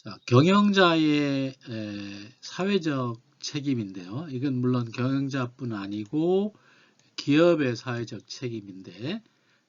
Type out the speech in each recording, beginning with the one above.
자, 경영자의 사회적 책임인데요. 이건 물론 경영자뿐 아니고 기업의 사회적 책임인데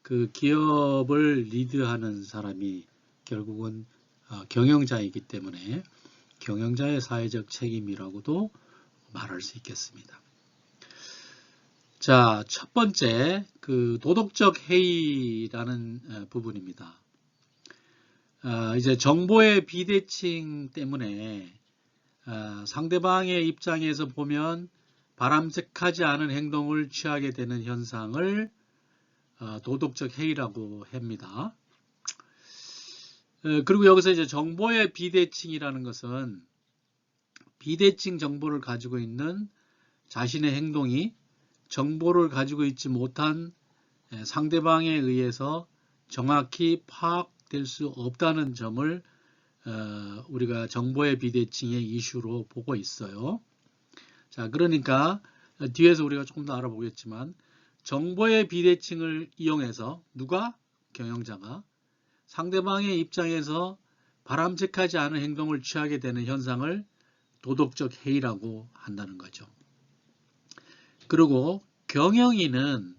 그 기업을 리드하는 사람이 결국은 경영자이기 때문에 경영자의 사회적 책임이라고도 말할 수 있겠습니다. 자, 첫 번째 그 도덕적 해이라는 부분입니다. 이제 정보의 비대칭 때문에 상대방의 입장에서 보면 바람직하지 않은 행동을 취하게 되는 현상을 도덕적 해이라고 합니다. 그리고 여기서 이제 정보의 비대칭이라는 것은 비대칭 정보를 가지고 있는 자신의 행동이 정보를 가지고 있지 못한 상대방에 의해서 정확히 파악될 수 없다는 점을 우리가 정보의 비대칭의 이슈로 보고 있어요. 자, 그러니까 뒤에서 우리가 조금 더 알아보겠지만 정보의 비대칭을 이용해서 누가? 경영자가 상대방의 입장에서 바람직하지 않은 행동을 취하게 되는 현상을 도덕적 해이라고 한다는 거죠. 그리고 경영인은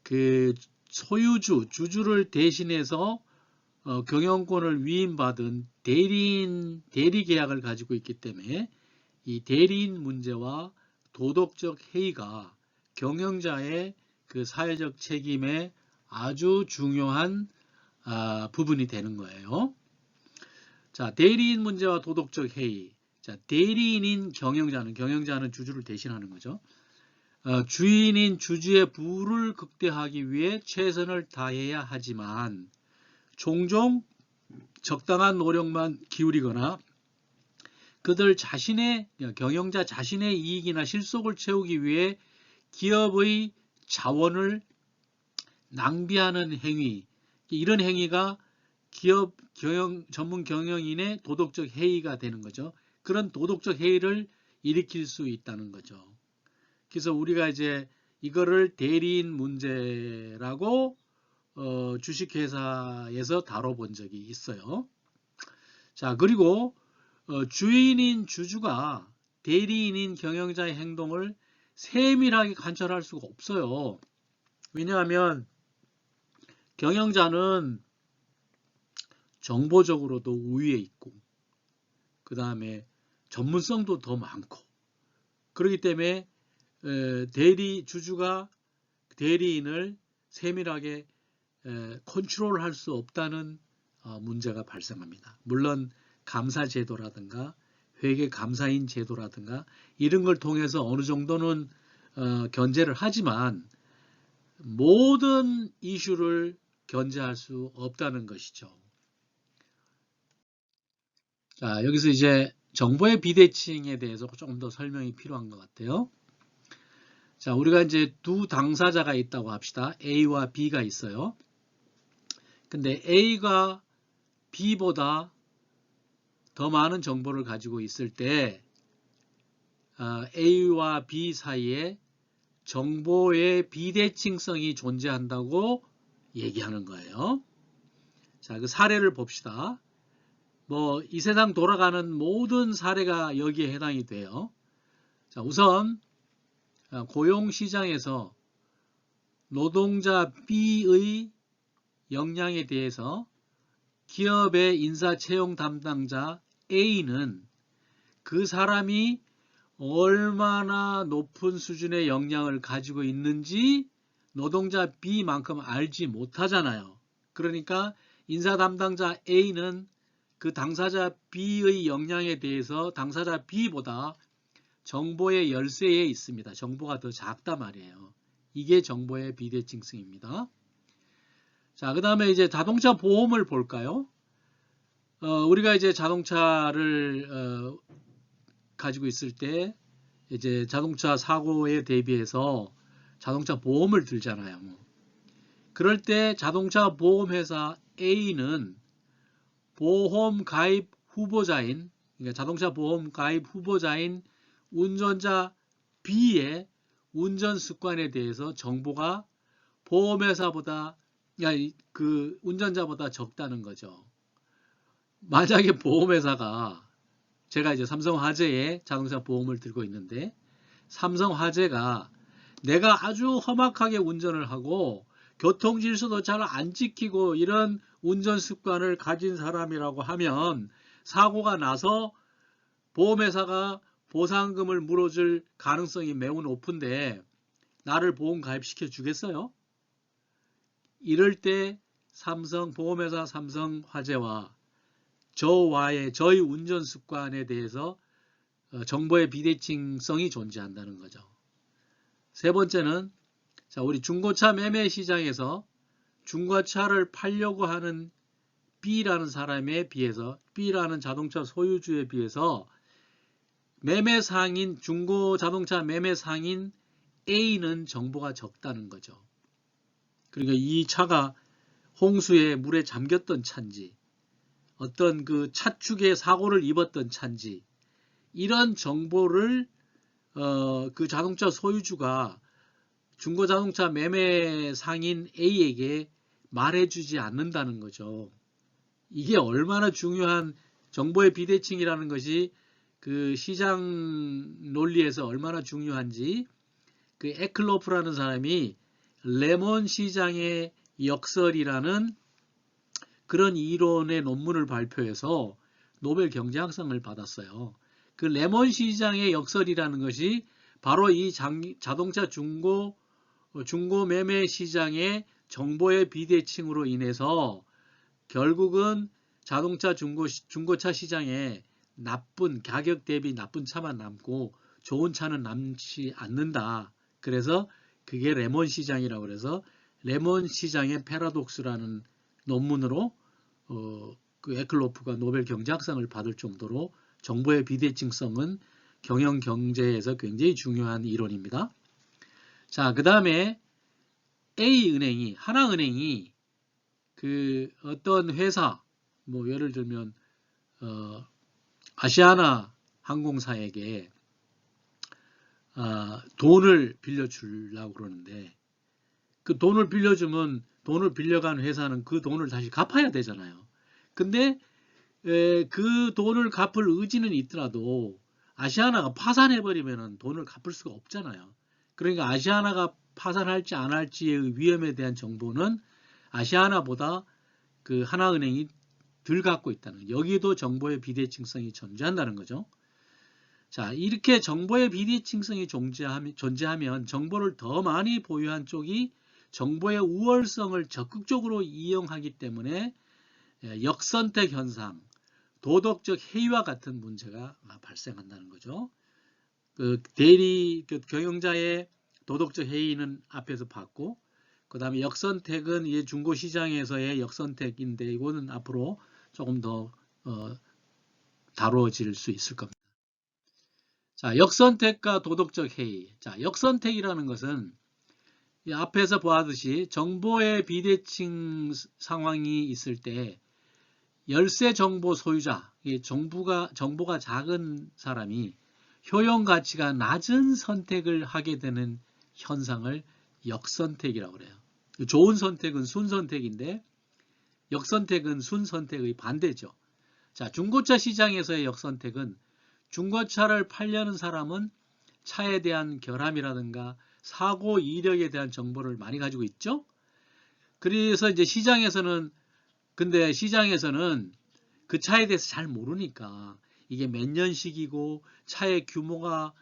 그 소유주, 주주를 대신해서 경영권을 위임받은 대리 계약을 가지고 있기 때문에 이 대리인 문제와 도덕적 해이가 경영자의 그 사회적 책임의 아주 중요한 부분이 되는 거예요. 자, 대리인 문제와 도덕적 해이. 자, 대리인인 경영자는 주주를 대신하는 거죠. 주인인 주주의 부를 극대화하기 위해 최선을 다해야 하지만 종종 적당한 노력만 기울이거나 그들 자신의 경영자 자신의 이익이나 실속을 채우기 위해 기업의 자원을 낭비하는 행위, 이런 행위가 기업 전문 경영인의 도덕적 해이가 되는 거죠. 그런 도덕적 해이를 일으킬 수 있다는 거죠. 그래서 우리가 이제 이거를 대리인 문제라고 주식회사에서 다뤄본 적이 있어요. 자, 그리고 주인인 주주가 대리인인 경영자의 행동을 세밀하게 관찰할 수가 없어요. 왜냐하면 경영자는 정보적으로도 우위에 있고 그 다음에 전문성도 더 많고 그렇기 때문에 주주가 대리인을 세밀하게 컨트롤할 수 없다는 문제가 발생합니다. 물론 감사제도라든가 회계감사인 제도라든가 이런 걸 통해서 어느 정도는 견제를 하지만 모든 이슈를 견제할 수 없다는 것이죠. 자, 여기서 이제 정보의 비대칭에 대해서 조금 더 설명이 필요한 것 같아요. 자, 우리가 이제 두 당사자가 있다고 합시다. A와 B가 있어요. 근데 A가 B보다 더 많은 정보를 가지고 있을 때 A와 B 사이에 정보의 비대칭성이 존재한다고 얘기하는 거예요. 자, 그 사례를 봅시다. 뭐 이 세상 돌아가는 모든 사례가 여기에 해당이 돼요. 자, 우선 고용시장에서 노동자 B의 역량에 대해서 기업의 인사채용 담당자 A는 그 사람이 얼마나 높은 수준의 역량을 가지고 있는지 노동자 B만큼 알지 못하잖아요. 그러니까 인사 담당자 A는 그 당사자 B의 역량에 대해서 당사자 B보다 정보의 열세에 있습니다. 정보가 더 작단 말이에요. 이게 정보의 비대칭성입니다. 자, 그 다음에 이제 자동차 보험을 볼까요? 우리가 이제 자동차를 가지고 있을 때 이제 자동차 사고에 대비해서 자동차 보험을 들잖아요. 그럴 때 자동차 보험회사 A는 보험 가입 후보자인, 그러니까 자동차 보험 가입 후보자인 운전자 B의 운전 습관에 대해서 정보가 보험회사보다 그 운전자보다 적다는 거죠. 만약에 보험회사가 제가 이제 삼성화재의 자동차 보험을 들고 있는데 삼성화재가 내가 아주 험악하게 운전을 하고 교통질서도 잘 안 지키고 이런 운전 습관을 가진 사람이라고 하면 사고가 나서 보험회사가 보상금을 물어줄 가능성이 매우 높은데 나를 보험 가입시켜 주겠어요? 이럴 때 보험회사 삼성화재와 저희 운전 습관에 대해서 정보의 비대칭성이 존재한다는 거죠. 세 번째는 우리 중고차 매매 시장에서 중고차를 팔려고 하는 B라는 사람에 비해서 B라는 자동차 소유주에 비해서 매매 상인 중고 자동차 매매 상인 A는 정보가 적다는 거죠. 그러니까 이 차가 홍수에 물에 잠겼던 차인지 어떤 그 차축에 사고를 입었던 차인지 이런 정보를 그 자동차 소유주가 중고자동차 매매 상인 A에게 말해주지 않는다는 거죠. 이게 얼마나 중요한 정보의 비대칭이라는 것이 그 시장 논리에서 얼마나 중요한지 그 에클로프라는 사람이 레몬 시장의 역설이라는 그런 이론의 논문을 발표해서 노벨 경제학상을 받았어요. 그 레몬 시장의 역설이라는 것이 바로 이 자동차 중고 매매 시장의 정보의 비대칭으로 인해서 결국은 자동차 중고차 시장에 나쁜 가격 대비 나쁜 차만 남고 좋은 차는 남지 않는다. 그래서 그게 레몬 시장이라고 그래서 레몬 시장의 패러독스라는 논문으로 그 에클로프가 노벨 경제학상을 받을 정도로 정보의 비대칭성은 경영 경제에서 굉장히 중요한 이론입니다. 자, 그 다음에 A은행이 하나은행이 그 어떤 회사 뭐 예를 들면 아시아나 항공사에게 돈을 빌려주려고 그러는데 그 돈을 빌려주면 돈을 빌려간 회사는 그 돈을 다시 갚아야 되잖아요. 근데 그 돈을 갚을 의지는 있더라도 아시아나가 파산해버리면 돈을 갚을 수가 없잖아요. 그러니까 아시아나가 파산할지 안 할지의 위험에 대한 정보는 아시아나보다 그 하나은행이 덜 갖고 있다는 여기도 정보의 비대칭성이 존재한다는 거죠. 자, 이렇게 정보의 비대칭성이 존재하면 정보를 더 많이 보유한 쪽이 정보의 우월성을 적극적으로 이용하기 때문에 역선택 현상, 도덕적 해이와 같은 문제가 발생한다는 거죠. 그 경영자의 도덕적 해이는 앞에서 봤고, 그 다음에 역선택은 이 중고시장에서의 역선택인데 이거는 앞으로 조금 더 다루어질 수 있을 겁니다. 자, 역선택과 도덕적 해이. 자, 역선택이라는 것은 이 앞에서 보았듯이 정보의 비대칭 상황이 있을 때 열세 정보 소유자, 정보가 작은 사람이 효용 가치가 낮은 선택을 하게 되는 현상을 역선택이라고 그래요. 좋은 선택은 순선택인데 역선택은 순선택의 반대죠. 자, 중고차 시장에서의 역선택은 중고차를 팔려는 사람은 차에 대한 결함이라든가 사고 이력에 대한 정보를 많이 가지고 있죠. 그래서 이제 시장에서는 그 차에 대해서 잘 모르니까 이게 몇 년식이고 차의 규모가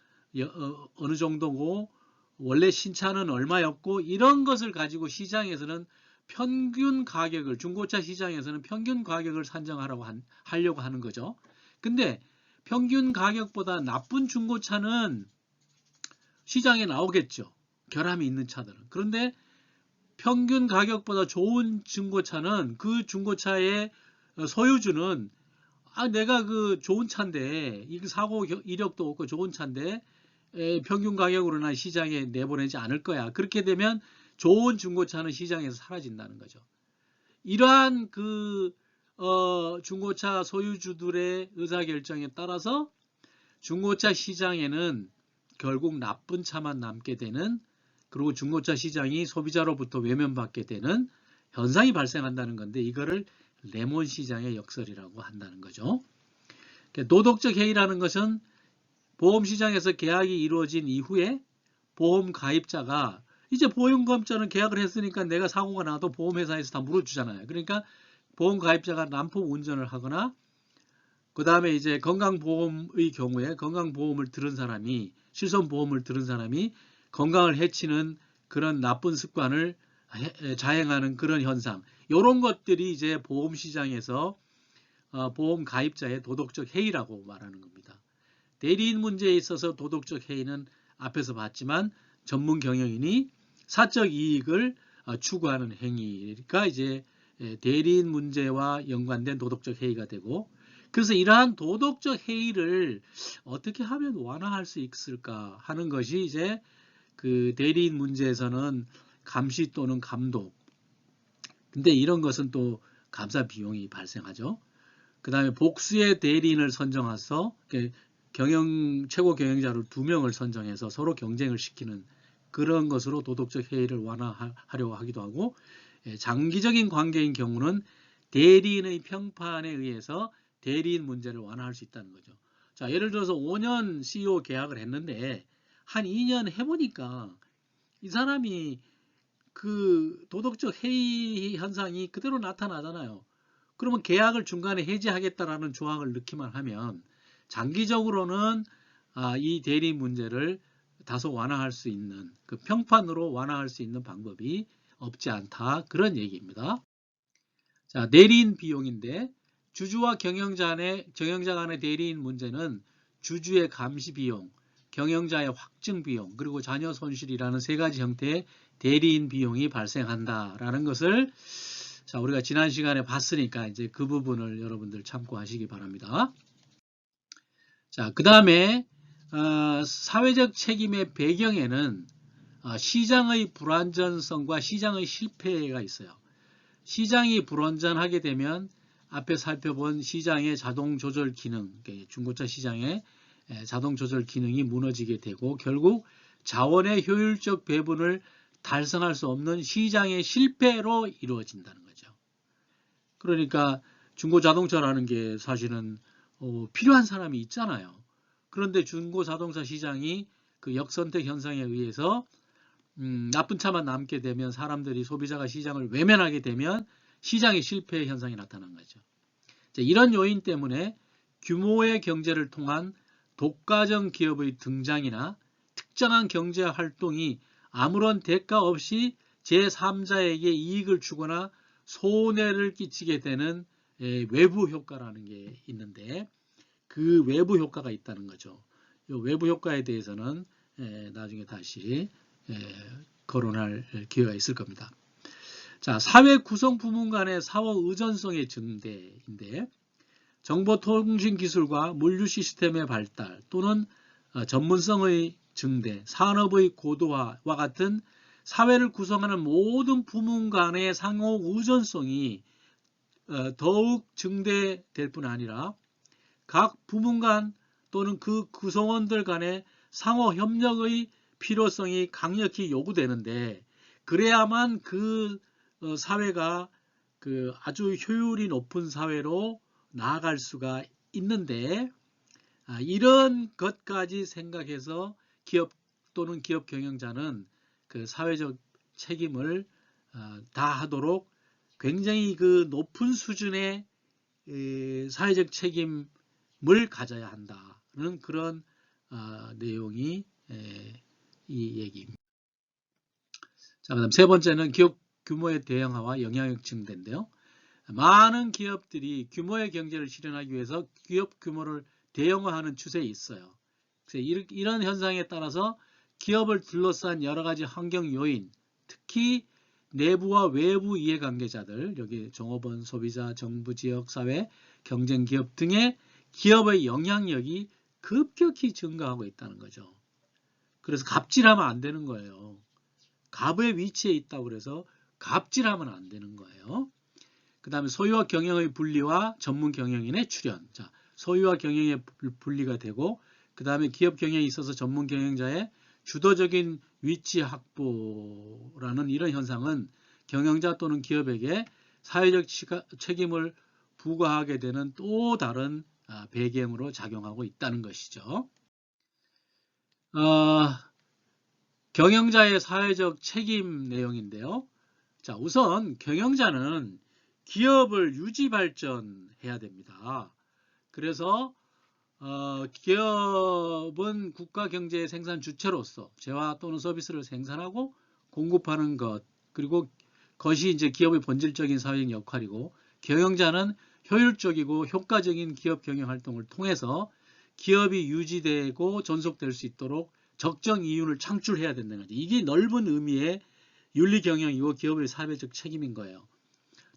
어느 정도고 원래 신차는 얼마였고 이런 것을 가지고 시장에서는 평균 가격을 중고차 시장에서는 평균 가격을 산정하려고 하는 거죠. 근데 평균 가격보다 나쁜 중고차는 시장에 나오겠죠. 결함이 있는 차들은. 그런데 평균 가격보다 좋은 중고차는 그 중고차의 소유주는 내가 그 좋은 차인데 이 사고 이력도 없고 좋은 차인데 평균 가격으로나 시장에 내보내지 않을 거야. 그렇게 되면 좋은 중고차는 시장에서 사라진다는 거죠. 이러한 그 중고차 소유주들의 의사결정에 따라서 중고차 시장에는 결국 나쁜 차만 남게 되는 그리고 중고차 시장이 소비자로부터 외면받게 되는 현상이 발생한다는 건데 이거를 레몬 시장의 역설이라고 한다는 거죠. 도덕적 해이라는 것은 보험시장에서 계약이 이루어진 이후에 보험 가입자가 이제 보험가입자는 계약을 했으니까 내가 사고가 나도 보험회사에서 다 물어주잖아요. 그러니까 보험 가입자가 난폭 운전을 하거나 그 다음에 이제 건강보험의 경우에 건강보험을 들은 사람이 실손보험을 들은 사람이 건강을 해치는 그런 나쁜 습관을 자행하는 그런 현상, 이런 것들이 이제 보험시장에서 보험 가입자의 도덕적 해이라고 말하는 겁니다. 대리인 문제에 있어서 도덕적 해이는 앞에서 봤지만 전문 경영인이 사적 이익을 추구하는 행위가 이제 대리인 문제와 연관된 도덕적 해이가 되고, 그래서 이러한 도덕적 해이를 어떻게 하면 완화할 수 있을까 하는 것이 이제 그 대리인 문제에서는 감시 또는 감독. 근데 이런 것은 또 감사 비용이 발생하죠. 그 다음에 복수의 대리인을 선정해서 최고 경영자를 2명을 선정해서 서로 경쟁을 시키는 그런 것으로 도덕적 해이를 완화하려고 하기도 하고, 장기적인 관계인 경우는 대리인의 평판에 의해서 대리인 문제를 완화할 수 있다는 거죠. 자, 예를 들어서 5년 CEO 계약을 했는데 한 2년 해보니까 이 사람이 그 도덕적 해이 현상이 그대로 나타나잖아요. 그러면 계약을 중간에 해지하겠다라는 조항을 넣기만 하면 장기적으로는 이 대리 문제를 다소 완화할 수 있는, 그 평판으로 완화할 수 있는 방법이 없지 않다, 그런 얘기입니다. 자, 대리인 비용인데 주주와 경영자 간의 대리인 문제는 주주의 감시 비용, 경영자의 확증 비용, 그리고 자녀 손실이라는 3가지 형태의 대리인 비용이 발생한다라는 것을 자, 우리가 지난 시간에 봤으니까 이제 그 부분을 여러분들 참고하시기 바랍니다. 자, 그 다음에 사회적 책임의 배경에는 시장의 불완전성과 시장의 실패가 있어요. 시장이 불완전하게 되면 앞에 살펴본 시장의 자동 조절 기능, 중고차 시장의 자동 조절 기능이 무너지게 되고 결국 자원의 효율적 배분을 달성할 수 없는 시장의 실패로 이루어진다는 거죠. 그러니까 중고자동차라는 게 사실은 필요한 사람이 있잖아요. 그런데 중고자동차 시장이 그 역선택 현상에 의해서 나쁜 차만 남게 되면 사람들이, 소비자가 시장을 외면하게 되면 시장의 실패 현상이 나타난 거죠. 이런 요인 때문에 규모의 경제를 통한 독과점 기업의 등장이나 특정한 경제 활동이 아무런 대가 없이 제3자에게 이익을 주거나 손해를 끼치게 되는 외부 효과라는 게 있는데, 그 외부 효과가 있다는 거죠. 이 외부 효과에 대해서는 나중에 다시 거론할 기회가 있을 겁니다. 자, 사회 구성 부문 간의 사후 의존성의 증대인데, 정보통신기술과 물류 시스템의 발달 또는 전문성의 증대, 산업의 고도화와 같은 사회를 구성하는 모든 부문 간의 상호 의존성이 더욱 증대될 뿐 아니라 각 부문 간 또는 그 구성원들 간의 상호 협력의 필요성이 강력히 요구되는데, 그래야만 그 사회가 그 아주 효율이 높은 사회로 나아갈 수가 있는데, 이런 것까지 생각해서 기업 또는 기업 경영자는 그 사회적 책임을 다하도록 굉장히 그 높은 수준의 사회적 책임을 가져야 한다는 그런 내용이 이 얘기입니다. 자, 그다음 3번째는 기업 규모의 대형화와 영향력 증대인데요. 많은 기업들이 규모의 경제를 실현하기 위해서 기업 규모를 대형화하는 추세에 있어요. 그래서 이런 현상에 따라서 기업을 둘러싼 여러 가지 환경 요인, 특히 내부와 외부 이해관계자들, 여기 종업원, 소비자, 정부, 지역, 사회, 경쟁기업 등의 기업의 영향력이 급격히 증가하고 있다는 거죠. 그래서 갑질하면 안 되는 거예요. 갑의 위치에 있다고 그래서 갑질하면 안 되는 거예요. 그 다음에 소유와 경영의 분리와 전문 경영인의 출현. 자, 소유와 경영의 분리가 되고, 그 다음에 기업 경영에 있어서 전문 경영자의 주도적인 위치 확보라는 이런 현상은 경영자 또는 기업에게 사회적 책임을 부과하게 되는 또 다른 배경으로 작용하고 있다는 것이죠. 경영자의 사회적 책임 내용인데요. 자, 우선 경영자는 기업을 유지 발전해야 됩니다. 그래서 기업은 국가 경제의 생산 주체로서 재화 또는 서비스를 생산하고 공급하는 것, 그리고 그것이 이제 기업의 본질적인 사회적 역할이고, 경영자는 효율적이고 효과적인 기업 경영 활동을 통해서 기업이 유지되고 전속될 수 있도록 적정 이윤을 창출해야 된다는 거죠. 이게 넓은 의미의 윤리 경영이고 기업의 사회적 책임인 거예요.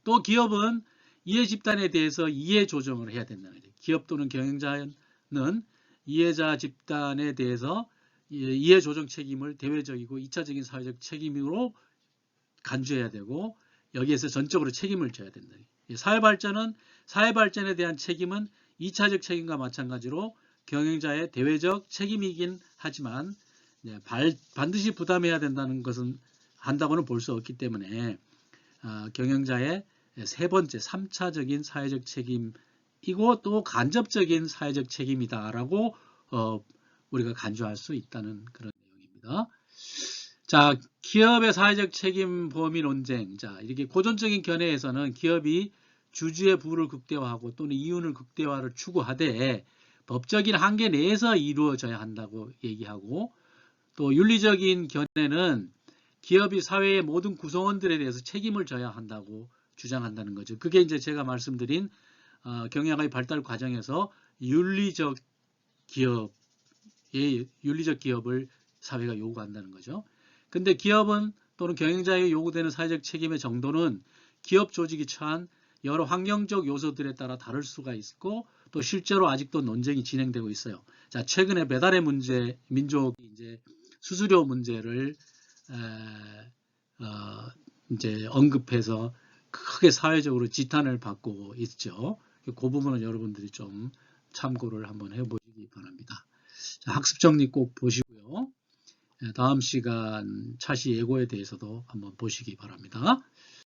또 기업은 이해 집단에 대해서 이해 조정을 해야 된다는 거죠. 기업 또는 경영자는 이해자 집단에 대해서 이해 조정 책임을 대외적이고 2차적인 사회적 책임으로 간주해야 되고, 여기에서 전적으로 책임을 져야 된다. 사회 발전에 대한 책임은 2차적 책임과 마찬가지로 경영자의 대외적 책임이긴 하지만 반드시 부담해야 된다는 것은 한다고는 볼 수 없기 때문에 경영자의 세 번째 3차적인 사회적 책임이고 또 간접적인 사회적 책임이다라고 우리가 간주할 수 있다는 그런 내용입니다. 자, 기업의 사회적 책임 범위 논쟁. 자, 이렇게 고전적인 견해에서는 기업이 주주의 부를 극대화하고 또는 이윤을 극대화를 추구하되 법적인 한계 내에서 이루어져야 한다고 얘기하고, 또 윤리적인 견해는 기업이 사회의 모든 구성원들에 대해서 책임을 져야 한다고 주장한다는 거죠. 그게 이제 제가 말씀드린 경영의 발달 과정에서 윤리적 기업을 사회가 요구한다는 거죠. 근데 기업은 또는 경영자에게 요구되는 사회적 책임의 정도는 기업 조직이 처한 여러 환경적 요소들에 따라 다를 수가 있고, 또 실제로 아직도 논쟁이 진행되고 있어요. 자, 최근에 배달의 문제, 민족이 이제 수수료 문제를 이제 언급해서 크게 사회적으로 지탄을 받고 있죠. 그 부분은 여러분들이 좀 참고를 한번 해보시기 바랍니다. 자, 학습 정리 꼭 보시고요. 다음 시간 차시 예고에 대해서도 한번 보시기 바랍니다.